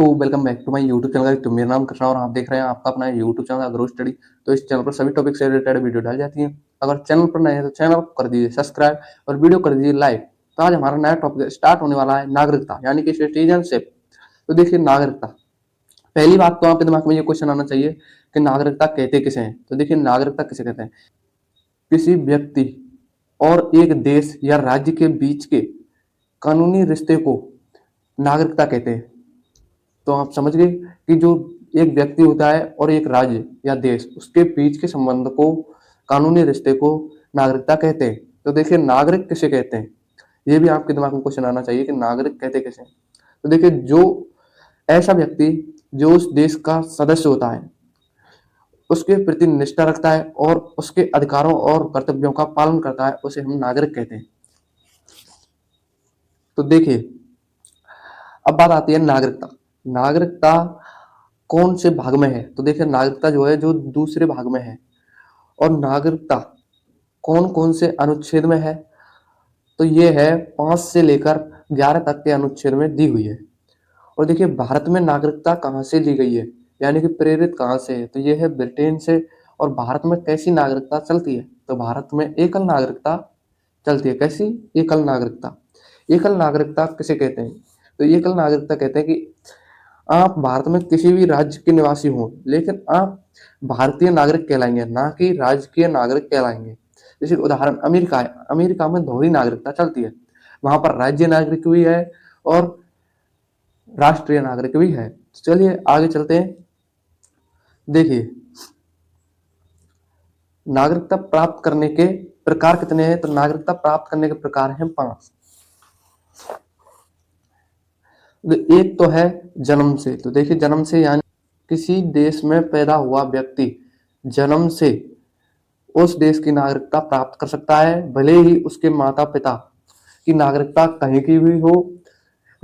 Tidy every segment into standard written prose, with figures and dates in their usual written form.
तो welcome back to my YouTube channel. तो मेरा नाम कृष्णा और आप देख रहे हैं आपका अपना यूट्यूब चैनल ग्रो स्टडी। तो इस चैनल पर सभी टॉपिक से रिलेटेड वीडियो डाल जाती हैं। अगर चैनल पर नए हैं तो चैनल को कर दीजिए सब्सक्राइब और वीडियो कर दीजिए लाइक। तो आज हमारा नया टॉपिक स्टार्ट होने वाला है नागरिकता यानी कि सिटीजनशिप। तो देखिए नागरिकता, पहली बात तो आपके दिमाग में ये क्वेश्चन आना चाहिए कि नागरिकता कहते किसे हैं। तो देखिए नागरिकता किसे कहते हैं? किसी व्यक्ति और एक देश या राज्य के बीच के कानूनी रिश्ते को नागरिकता कहते हैं। तो आप समझ गए कि जो एक व्यक्ति होता है और एक राज्य या देश, उसके बीच के संबंध को, कानूनी रिश्ते को नागरिकता कहते हैं। तो देखिए नागरिक किसे कहते हैं, ये भी आपके दिमाग में क्वेश्चन आना चाहिए कि नागरिक कहते किसे हैं। तो देखिए जो ऐसा व्यक्ति जो उस देश का सदस्य होता है, उसके प्रति निष्ठा रखता है और उसके अधिकारों और कर्तव्यों का पालन करता है, उसे हम नागरिक कहते हैं। तो देखिए अब बात आती है नागरिकता। नागरिकता कौन से भाग में है? तो देखिए नागरिकता जो है जो दूसरे भाग में है। और नागरिकता कौन कौन से अनुच्छेद में है? तो ये है 5 से लेकर 11 तक के अनुच्छेद में दी हुई है। और देखिए भारत में नागरिकता कहाँ से ली गई है, यानी कि प्रेरित कहाँ से है? तो ये है ब्रिटेन से। और भारत में कैसी नागरिकता चलती है? तो भारत में एकल नागरिकता चलती है। कैसी? एकल नागरिकता। एकल नागरिकता किसे कहते हैं? तो एकल नागरिकता कहते हैं कि आप भारत में किसी भी राज्य के निवासी हों, लेकिन आप भारतीय नागरिक कहलाएंगे, ना कि राजकीय नागरिक कहलाएंगे। जैसे उदाहरण अमेरिका है, अमेरिका में दोहरी नागरिकता चलती है। वहां पर राज्य नागरिक भी है और राष्ट्रीय नागरिक भी है। तो चलिए आगे चलते हैं। देखिए नागरिकता प्राप्त करने के प्रकार कितने हैं? तो नागरिकता प्राप्त करने के प्रकार हैं 5। एक तो है जन्म से। तो देखिए जन्म से यानी किसी देश में पैदा हुआ व्यक्ति जन्म से उस देश की नागरिकता प्राप्त कर सकता है, भले ही उसके माता पिता की नागरिकता कहीं की भी हो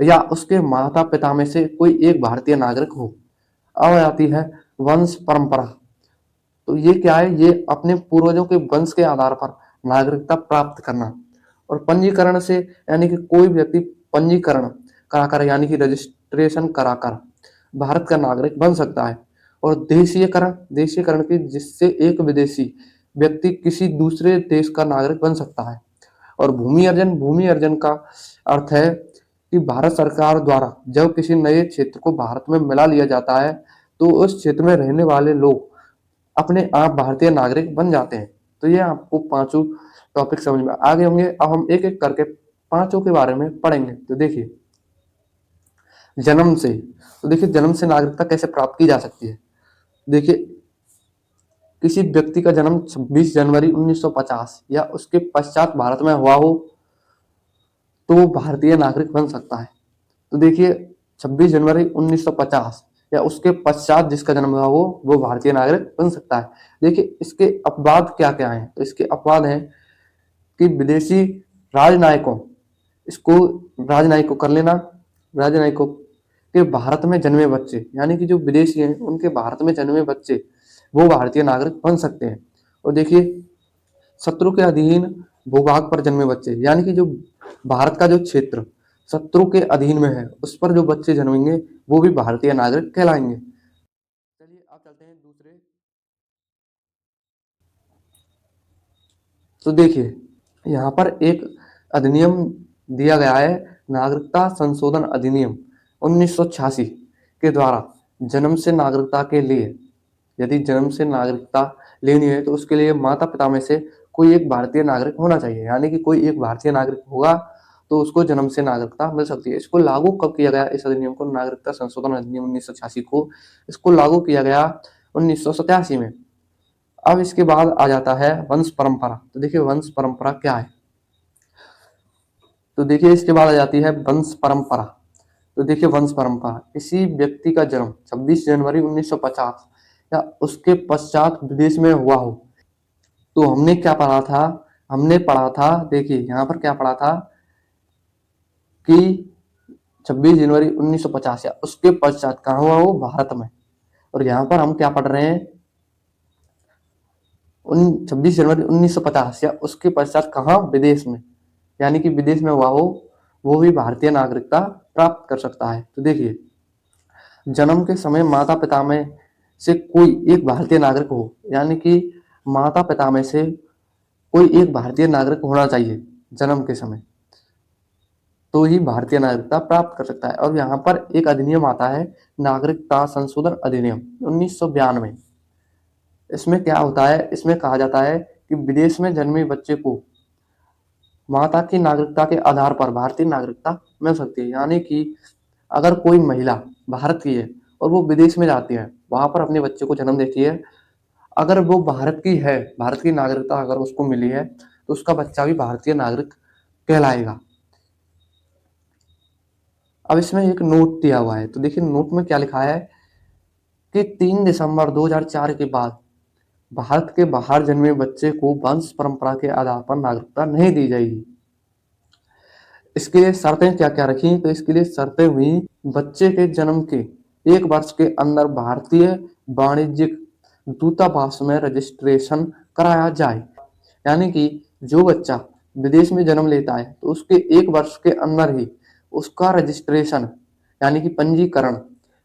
या उसके माता पिता में से कोई एक भारतीय नागरिक हो। अब आती है वंश परंपरा। तो ये क्या है? ये अपने पूर्वजों के वंश के आधार पर नागरिकता प्राप्त करना। और पंजीकरण से यानी कि कोई व्यक्ति पंजीकरण कराकर यानी कि रजिस्ट्रेशन कराकर भारत का नागरिक बन सकता है। और देशीयकरण, देशीयकरण की जिससे एक विदेशी व्यक्ति किसी दूसरे देश का नागरिक बन सकता है। और भूमि अर्जन, भूमि अर्जन का अर्थ है कि भारत सरकार द्वारा जब किसी नए क्षेत्र को भारत में मिला लिया जाता है तो उस क्षेत्र में रहने वाले लोग अपने आप भारतीय नागरिक बन जाते हैं। तो ये आपको पांचों टॉपिक समझ में आ गए होंगे। अब हम एक एक करके पांचों के बारे में पढ़ेंगे। तो देखिए जन्म से। तो देखिए जन्म से नागरिकता कैसे प्राप्त की जा सकती है? देखिए किसी व्यक्ति का जन्म 26 जनवरी 1950 या उसके पश्चात भारत में हुआ हो तो वो भारतीय नागरिक बन सकता है। तो देखिए 26 जनवरी 1950 या उसके पश्चात जिसका जन्म हुआ हो वो भारतीय नागरिक बन सकता है। देखिए इसके अपवाद क्या क्या हैं? तो इसके अपवाद हैं कि विदेशी राजनयिकों, इसको राजनयिक को कर लेना, राजनयिकों के भारत में जन्मे बच्चे यानी कि जो विदेशी हैं उनके भारत में जन्मे बच्चे वो भारतीय नागरिक बन सकते हैं। और देखिए शत्रु के अधीन भूभाग पर जन्मे बच्चे यानी कि जो भारत का जो क्षेत्र शत्रु के अधीन में है उस पर जो बच्चे जन्मेंगे वो भी भारतीय नागरिक कहलाएंगे। चलिए अब चलते हैं दूसरे। तो देखिए यहाँ पर एक अधिनियम दिया गया है, नागरिकता संशोधन अधिनियम 1986 के द्वारा जन्म से नागरिकता के लिए, यदि जन्म से नागरिकता लेनी है तो उसके लिए माता पिता में से कोई एक भारतीय नागरिक होना चाहिए, यानी कि कोई एक भारतीय नागरिक होगा तो उसको जन्म से नागरिकता मिल सकती है। इसको लागू कब किया गया? इस अधिनियम को, नागरिकता संशोधन अधिनियम 1986 को, इसको लागू किया गया 1987 में। अब इसके बाद आ जाता है वंश परंपरा। तो देखिए वंश परंपरा क्या है? तो देखिए इसके बाद आ जाती है वंश परंपरा। तो देखिए वंश परंपरा, किसी व्यक्ति का जन्म 26 जनवरी 1950 या उसके पश्चात विदेश में हुआ हो। तो हमने क्या पढ़ा था? हमने पढ़ा था, देखिए यहाँ पर क्या पढ़ा था कि 26 जनवरी 1950 या उसके पश्चात कहाँ हुआ हो? भारत में। और यहाँ पर हम क्या पढ़ रहे हैं? 26 जनवरी 1950 या उसके पश्चात कहाँ? विदेश में, यानी कि विदेश में हुआ हो वो भी भारतीय नागरिकता प्राप्त कर सकता है। तो देखिए जन्म के समय माता पिता में से कोई एक भारतीय नागरिक हो, यानी कि माता पिता में से कोई एक भारतीय नागरिक होना चाहिए जन्म के समय, तो ही भारतीय नागरिकता प्राप्त कर सकता है। और यहाँ पर एक अधिनियम आता है, नागरिकता संशोधन अधिनियम 1992। इसमें क्या होता है, इसमें कहा जाता है कि विदेश में जन्मे बच्चे को माता की नागरिकता के आधार पर भारतीय नागरिकता मिल सकती है। यानी कि अगर कोई महिला भारत की है और वो विदेश में जाती है, वहां पर अपने बच्चे को जन्म देती है, अगर वो भारत की है, भारत की नागरिकता अगर उसको मिली है, तो उसका बच्चा भी भारतीय नागरिक कहलाएगा। अब इसमें एक नोट दिया हुआ है, तो देखिए नोट में क्या लिखा है कि 3 दिसंबर 2004 के बाद भारत के बाहर जन्मे बच्चे को वंश परंपरा के आधार पर नागरिकता नहीं दी जाएगी। इसके लिए शर्तें क्या क्या रखी, तो इसके लिए शर्तें हुई, बच्चे के जन्म के 1 वर्ष के अंदर भारतीय वाणिज्यिक दूतावास में रजिस्ट्रेशन कराया जाए। यानी कि जो बच्चा विदेश में जन्म लेता है, तो उसके 1 वर्ष के अंदर ही उसका रजिस्ट्रेशन यानी कि पंजीकरण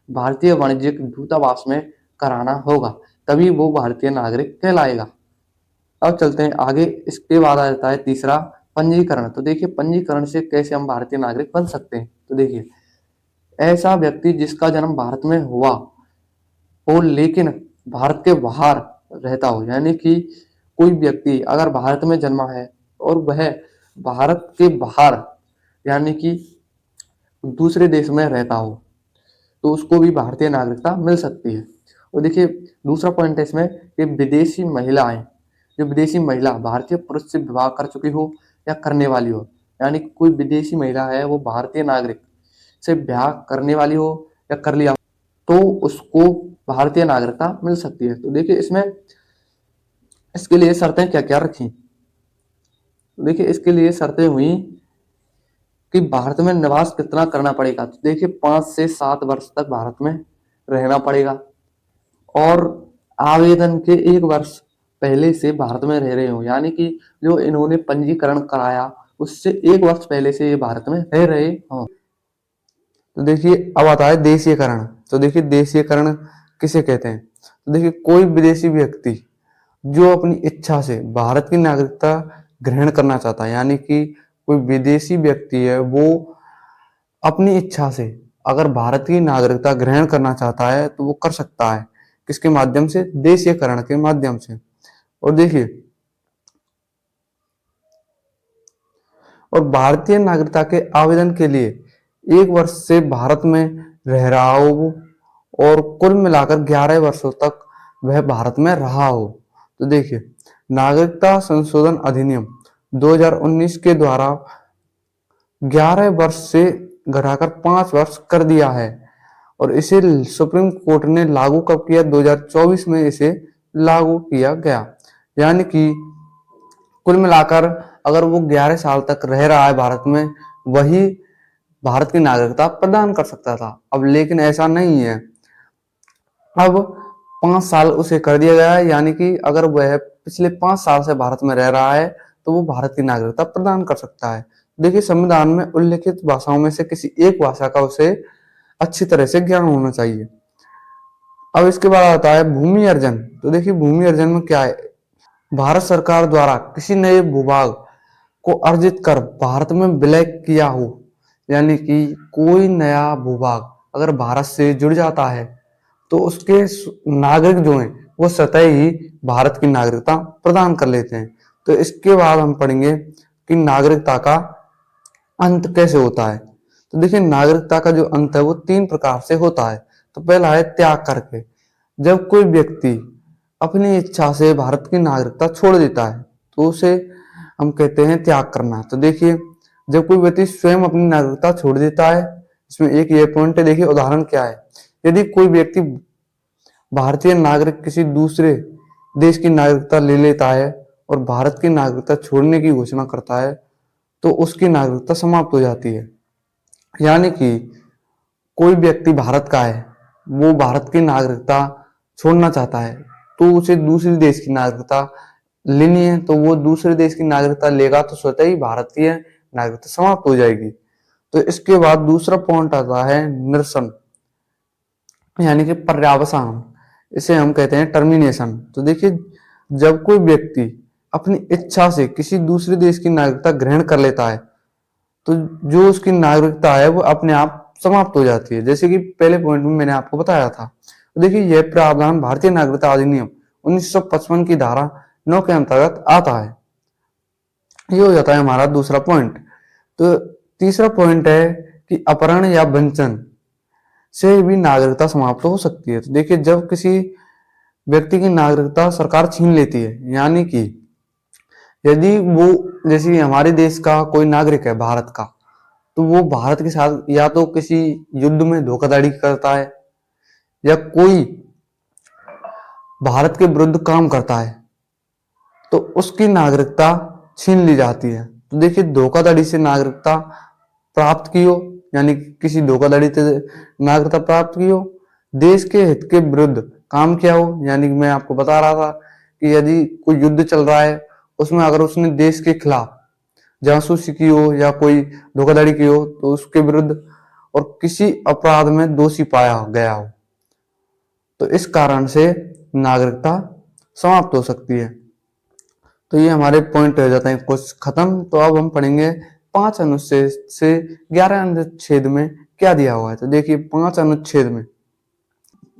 भारतीय वाणिज्यिक दूतावास में कराना होगा, तभी वो भारतीय नागरिक कहलाएगा। अब चलते हैं आगे। इसके बाद आ जाता है तीसरा, पंजीकरण। तो देखिए पंजीकरण से कैसे हम भारतीय नागरिक बन सकते हैं। तो देखिए, ऐसा व्यक्ति जिसका जन्म भारत में हुआ हो लेकिन भारत के बाहर रहता हो, यानी कि कोई व्यक्ति अगर भारत में जन्मा है और वह भारत के बाहर यानी कि दूसरे देश में रहता हो, तो उसको भी भारतीय नागरिकता मिल सकती है। और देखिए दूसरा पॉइंट है इसमें कि विदेशी महिलाएं, जो विदेशी महिला भारतीय पुरुष से विवाह कर चुकी हो या करने वाली हो, यानी कि कोई विदेशी महिला है वो भारतीय नागरिक से ब्याह करने वाली हो या कर लिया, तो उसको भारतीय नागरिकता मिल सकती है। तो देखिए इसमें इसके लिए शर्तें क्या क्या रखी। देखिए इसके लिए शर्तें हुई कि भारत में निवास कितना करना पड़ेगा। तो देखिए 5 से 7 वर्ष तक भारत में रहना पड़ेगा, और आवेदन के 1 वर्ष पहले से भारत में रह रहे हो, यानी कि जो इन्होंने पंजीकरण कराया उससे 1 वर्ष पहले से ये भारत में रह रहे हो। तो देखिए अब आता है देशीयकरण। तो देखिए देशीयकरण किसे कहते हैं। तो देखिए कोई विदेशी व्यक्ति जो अपनी इच्छा से भारत की नागरिकता ग्रहण करना चाहता है, यानी कि कोई विदेशी व्यक्ति है वो अपनी इच्छा से अगर भारत की नागरिकता ग्रहण करना चाहता है तो वो कर सकता है। किसके माध्यम से, देशीयकरण के माध्यम से। और देखिए, और भारतीय नागरिकता के आवेदन के लिए 1 वर्ष से भारत में रह रहा हो और कुल मिलाकर 11 वर्षों तक वह भारत में रहा हो। तो देखिए नागरिकता संशोधन अधिनियम 2019 के द्वारा 11 वर्ष से घटाकर 5 वर्ष कर दिया है, और इसे सुप्रीम कोर्ट ने लागू कब किया, 2024 में इसे लागू किया गया। यानी कि कुल मिलाकर अगर वो 11 साल तक रह रहा है भारत में, वही भारत की नागरिकता प्रदान कर सकता था। अब लेकिन ऐसा नहीं है, अब 5 साल उसे कर दिया गया है, यानी कि अगर वह पिछले 5 साल से भारत में रह रहा है तो वो भारत की नागरिकता प्रदान कर सकता है। देखिए संविधान में उल्लिखित भाषाओं में से किसी एक भाषा का उसे अच्छी तरह से ज्ञान होना चाहिए। अब इसके बाद आता है भूमि अर्जन। तो देखिए भूमि अर्जन में क्या है, भारत सरकार द्वारा किसी नए भूभाग को अर्जित कर भारत में विलय किया हो, यानी कि कोई नया भूभाग अगर भारत से जुड़ जाता है तो उसके नागरिक जो हैं वो स्वतः ही भारत की नागरिकता प्रदान कर लेते हैं। तो इसके बाद हम पढ़ेंगे कि नागरिकता का अंत कैसे होता है। तो देखिए नागरिकता का जो अंत है वो 3 प्रकार से होता है। तो पहला है त्याग करके। जब कोई व्यक्ति अपनी इच्छा से भारत की नागरिकता छोड़ देता है तो उसे हम कहते हैं त्याग करना। तो देखिए जब कोई व्यक्ति स्वयं अपनी नागरिकता छोड़ देता है, इसमें एक ये पॉइंट है। देखिए उदाहरण क्या है, यदि कोई व्यक्ति भारतीय नागरिक किसी दूसरे देश की नागरिकता ले लेता है और भारत की नागरिकता छोड़ने की घोषणा करता है तो उसकी नागरिकता समाप्त हो जाती है। यानी कि कोई व्यक्ति भारत का है, वो भारत की नागरिकता छोड़ना चाहता है तो उसे दूसरे देश की नागरिकता लेनी है, तो वो दूसरे देश की नागरिकता लेगा तो स्वतः ही भारतीय नागरिकता समाप्त हो जाएगी। तो इसके बाद दूसरा पॉइंट आता है निरसन। यानी कि पर्यावसान, इसे हम कहते हैं टर्मिनेशन। तो देखिए, जब कोई व्यक्ति अपनी इच्छा से किसी दूसरे देश की नागरिकता ग्रहण कर लेता है, तो जो उसकी नागरिकता है वो अपने आप समाप्त हो जाती है, जैसे कि पहले पॉइंट में मैंने आपको बताया था। तो देखिए, यह प्रावधान भारतीय नागरिकता अधिनियम 1955 की धारा 9 के अंतर्गत आता है। ये हो जाता है हमारा दूसरा पॉइंट। तो तीसरा पॉइंट है कि अपहरण या वंचन से भी नागरिकता समाप्त हो सकती है। तो देखिए, जब किसी व्यक्ति की नागरिकता सरकार छीन लेती है, यानी कि यदि वो, जैसे हमारे देश का कोई नागरिक है भारत का, तो वो भारत के साथ या तो किसी युद्ध में धोखाधड़ी करता है या कोई भारत के विरुद्ध काम करता है, तो उसकी नागरिकता छीन ली जाती है। तो देखिए, धोखाधड़ी से नागरिकता प्राप्त की हो, यानी किसी धोखाधड़ी से नागरिकता प्राप्त की हो, देश के हित के विरुद्ध काम किया हो, यानी कि मैं आपको बता रहा था कि यदि कोई युद्ध चल रहा है, उसमें अगर उसने देश के खिलाफ जासूसी की हो या कोई धोखाधड़ी की हो, तो उसके विरुद्ध और किसी अपराध में दोषी पाया गया हो, तो इस कारण से नागरिकता समाप्त हो सकती है। तो ये हमारे पॉइंट हो जाते हैं कुछ खत्म। तो अब हम पढ़ेंगे 5 अनुच्छेद से 11 अनुच्छेद में क्या दिया हुआ है। तो देखिए, 5 अनुच्छेद में,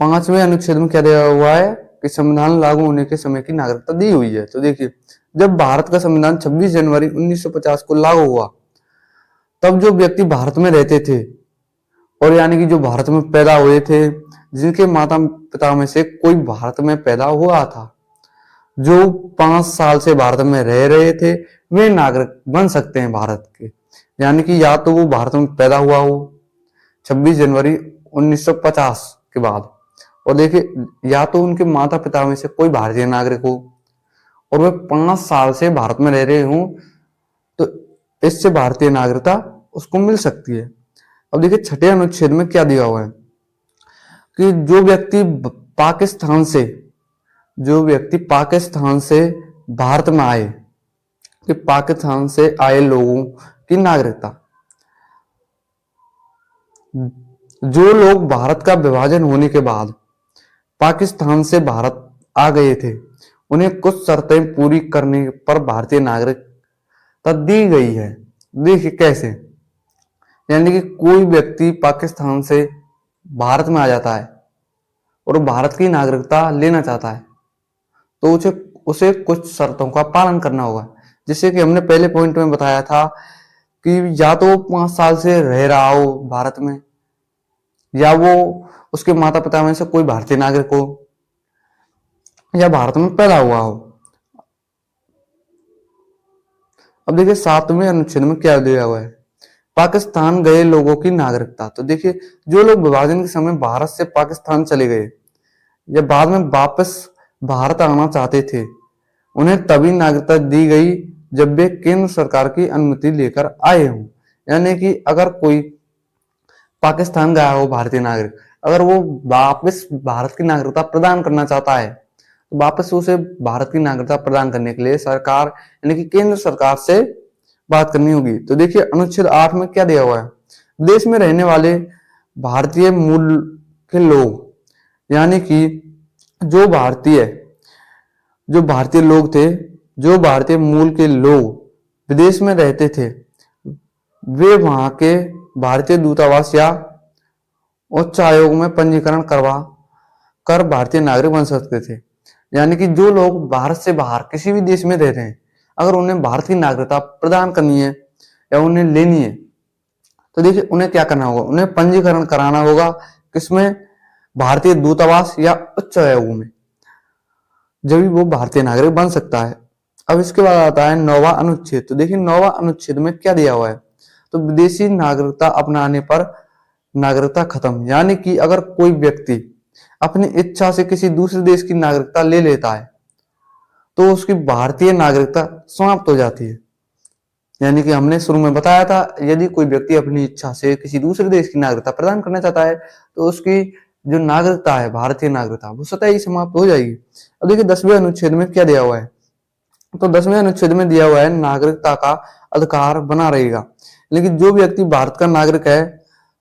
5वें अनुच्छेद में क्या दिया हुआ है कि संविधान लागू होने के समय की नागरिकता दी हुई है। तो देखिए, जब भारत का संविधान 26 जनवरी 1950 को लागू हुआ, तब जो व्यक्ति भारत में रहते थे, और यानी कि जो भारत में पैदा हुए थे, जिनके माता पिता में से कोई भारत में पैदा हुआ था, जो 5 साल से भारत में रह रहे थे, वे नागरिक बन सकते हैं भारत के। यानी कि या तो वो भारत में पैदा हुआ हो 26 जनवरी 1950 के बाद, और देखिए, या तो उनके माता पिता में से कोई भारतीय नागरिक हो और वे 5 साल से भारत में रह रहे हों, तो इससे भारतीय नागरिकता उसको मिल सकती है। अब देखिए, छठे अनुच्छेद में क्या दिया हुआ है कि जो व्यक्ति पाकिस्तान से भारत में आए, कि पाकिस्तान से आए लोगों की नागरिकता, जो लोग भारत का विभाजन होने के बाद पाकिस्तान से भारत आ गए थे, उन्हें कुछ शर्तें पूरी करने पर भारतीय नागरिकता दी गई है। देखिए कैसे, यानी कि कोई व्यक्ति पाकिस्तान से भारत में आ जाता है और भारत की नागरिकता लेना चाहता है, तो उसे कुछ शर्तों का पालन करना होगा। जैसे कि हमने पहले पॉइंट में बताया था कि या तो 5 साल से रह रहा हो भारत में, या वो उसके माता पिता में से कोई भारतीय नागरिक हो, या भारत में पैदा हुआ हो। अब देखिए, 7वें अनुच्छेद में क्या दिया हुआ है, पाकिस्तान गए लोगों की नागरिकता। तो देखिए, जो लोग विभाजन के समय भारत से पाकिस्तान चले गए या बाद में वापस भारत आना चाहते थे, उन्हें तभी नागरिकता दी गई जब वे केंद्र सरकार की अनुमति लेकर आए हों। यानी कि अगर कोई पाकिस्तान गया हो भारतीय नागरिक, अगर वो वापस भारत की नागरिकता प्रदान करना चाहता है, तो वापस उसे भारत की नागरिकता प्रदान करने के लिए सरकार, यानी कि केंद्र सरकार से बात करनी होगी। तो देखिए, अनुच्छेद 8 में क्या दिया हुआ है, देश में रहने वाले भारतीय मूल के लोग, यानी कि जो भारतीय लोग थे, जो भारतीय मूल के लोग विदेश में रहते थे, वे वहां के भारतीय दूतावास या उच्च आयोग में पंजीकरण करवा कर भारतीय नागरिक बन सकते थे। यानी कि जो लोग भारत से बाहर किसी भी देश में रहते हैं, अगर उन्हें भारत की नागरिकता प्रदान करनी है या उन्हें लेनी है, तो देखिए उन्हें क्या करना होगा, उन्हें पंजीकरण कराना होगा किसमें, भारतीय दूतावास या उच्च आयोग में, जब वो भारतीय नागरिक बन सकता है। अब इसके बाद आता है 9वां अनुच्छेद। तो देखिए, 9वां अनुच्छेद में क्या दिया हुआ है, तो विदेशी नागरिकता अपनाने पर नागरिकता खत्म। यानी कि अगर कोई व्यक्ति अपनी इच्छा से किसी दूसरे देश की नागरिकता ले लेता है, तो उसकी भारतीय नागरिकता समाप्त हो जाती है। यानी कि हमने शुरू में बताया था, यदि कोई व्यक्ति अपनी इच्छा से किसी दूसरे देश की नागरिकता प्रदान करना चाहता है, तो उसकी जो नागरिकता है, भारतीय नागरिकता, वो स्वतः ही समाप्त हो जाएगी। अब देखिए, 10वें अनुच्छेद में क्या दिया हुआ है, तो 10वें अनुच्छेद में दिया हुआ है नागरिकता का अधिकार बना रहेगा। लेकिन जो व्यक्ति भारत का नागरिक है,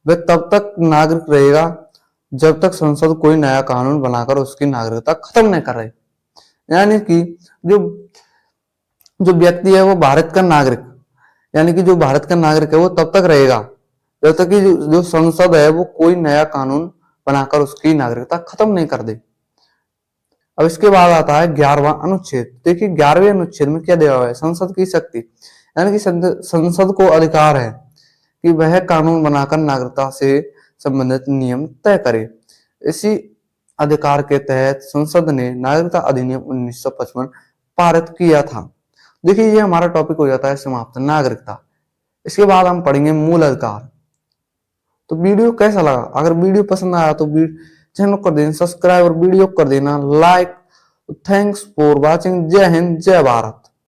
वह तब तक नागरिक रहेगा जब तक संसद कोई नया कानून बनाकर उसकी नागरिकता खत्म नहीं कर रही। यानी कि जो जो व्यक्ति है वो भारत का नागरिक, यानी कि जो भारत का नागरिक है वो तब तक रहेगा जब तक कि जो संसद है वो कोई नया कानून बनाकर उसकी नागरिकता खत्म नहीं कर दे। अब इसके बाद आता है 11वां अनुच्छेद। देखिए 11वें अनुच्छेद में क्या दिया हुआ है, संसद की शक्ति, यानी कि संसद को अधिकार है कि वह कानून बनाकर नागरिकता से संबंधित नियम तय करे। इसी अधिकार के तहत संसद ने नागरिकता अधिनियम 1955 पारित किया था। देखिए ये हमारा टॉपिक हो जाता है समाप्त, नागरिकता। इसके बाद हम पढ़ेंगे मूल अधिकार। तो वीडियो कैसा लगा, अगर वीडियो पसंद आया तो चैनल कर देना सब्सक्राइब और वीडियो कर देना लाइक। Thanks for watching. जय हिंद, जय भारत।